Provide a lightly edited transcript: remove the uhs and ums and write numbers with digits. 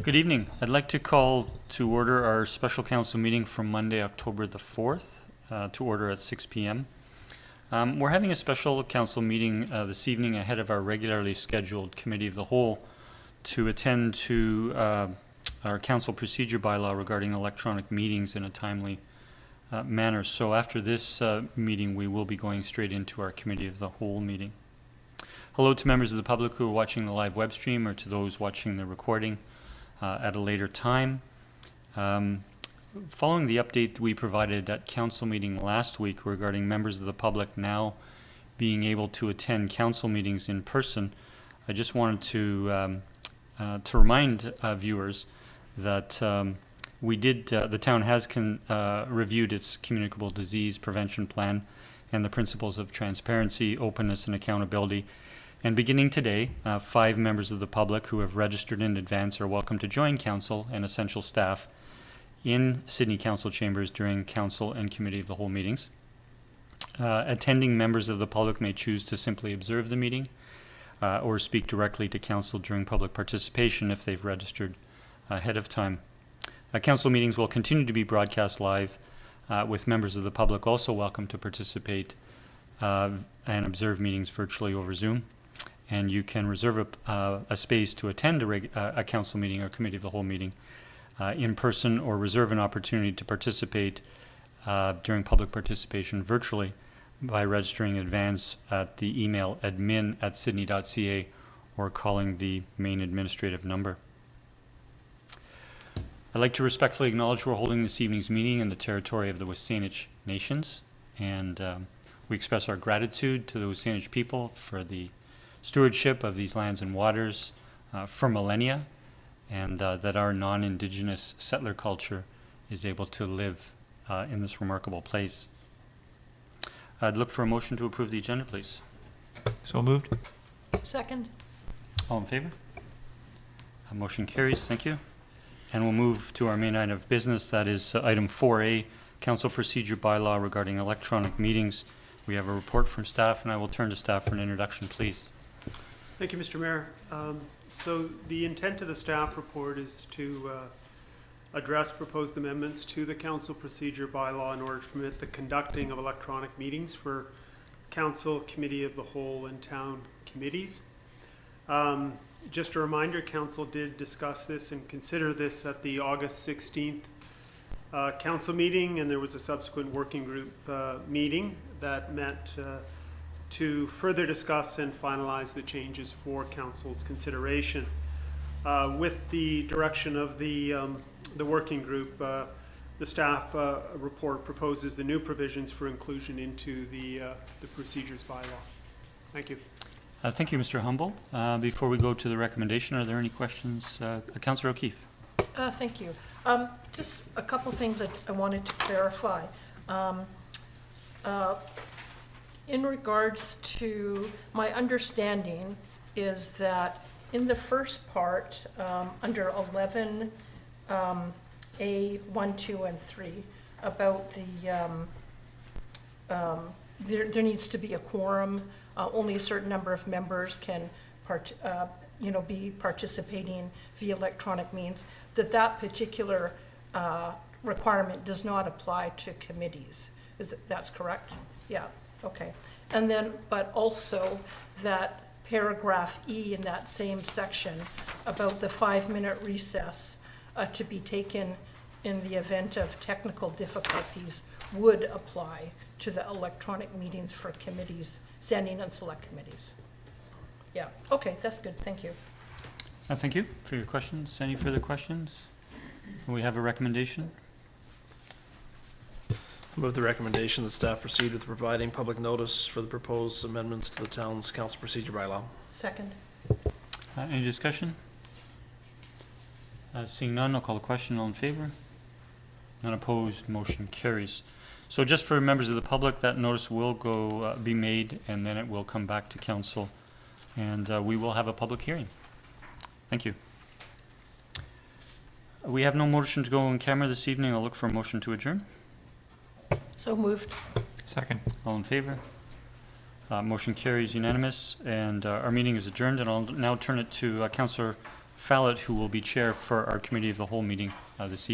Good evening. I'd like to call to order our special council meeting from Monday, October the 4th, to order at 6 p.m. We're having a special council meeting this evening ahead of our regularly scheduled Committee of the Whole to attend to our council procedure bylaw regarding electronic meetings in a timely manner. So after this meeting, we will be going straight into our Committee of the Whole meeting. Hello to members of the public who are watching the live web stream or to those watching the recording at a later time. Following the update we provided at council meeting last week regarding members of the public now being able to attend council meetings in person, I just wanted to remind viewers that the town has reviewed its communicable disease prevention plan and the principles of transparency, openness, and accountability. And beginning today, 5 members of the public who have registered in advance are welcome to join council and essential staff in Sydney Council chambers during council and Committee of the Whole meetings. Attending members of the public may choose to simply observe the meeting or speak directly to council during public participation if they've registered ahead of time. Council meetings will continue to be broadcast live with members of the public also welcome to participate and observe meetings virtually over Zoom. And you can reserve a space to attend a council meeting or Committee of the Whole meeting in person, or reserve an opportunity to participate during public participation virtually by registering in advance at the email admin@sydney.ca or calling the main administrative number. I'd like to respectfully acknowledge we're holding this evening's meeting in the territory of the WSÁNEĆ Nations, and we express our gratitude to the WSÁNEĆ people for the stewardship of these lands and waters for millennia, and that our non-Indigenous settler culture is able to live in this remarkable place. I'd look for a motion to approve the agenda, please. So moved. Second. All in favor? Motion carries. Thank you. And we'll move to our main item of business. That is item 4A, Council Procedure Bylaw regarding electronic meetings. We have a report from staff, and I will turn to staff for an introduction, please. Thank you, Mr. Mayor. So the intent of the staff report is to address proposed amendments to the council procedure bylaw in order to permit the conducting of electronic meetings for council, Committee of the Whole, and town committees. Just a reminder, council did discuss this and consider this at the August 16th council meeting, and there was a subsequent working group meeting that met to further discuss and finalize the changes for council's consideration. With the direction of the working group, the staff report proposes the new provisions for inclusion into the procedures bylaw. Thank you. Thank you, Mr. Humble. Before we go to the recommendation, are there any questions? Councillor O'Keefe. Thank you. Just a couple things that I wanted to clarify. In regards to, my understanding is that in the first part, under 11, A, 1, 2, and 3, about the, there needs to be a quorum, only a certain number of members can be participating via electronic means, that particular requirement does not apply to committees. That's correct? Yeah. Okay, and then, but also that paragraph E in that same section about the 5-minute recess to be taken in the event of technical difficulties would apply to the electronic meetings for committees, standing and select committees. Yeah, okay, that's good, thank you. Thank you for your questions. Any further questions? We have a recommendation. Move the recommendation that staff proceed with providing public notice for the proposed amendments to the town's council procedure bylaw. Second. Any discussion? Seeing none, I'll call the question. All in favor? None opposed. Motion carries. So just for members of the public, that notice will be made, and then it will come back to council, and we will have a public hearing. Thank you. We have no motion to go on camera this evening. I'll look for a motion to adjourn. So moved. Second. All in favor? Motion carries unanimous, and our meeting is adjourned, and I'll now turn it to Councillor Fallett, who will be chair for our Committee of the Whole meeting this evening.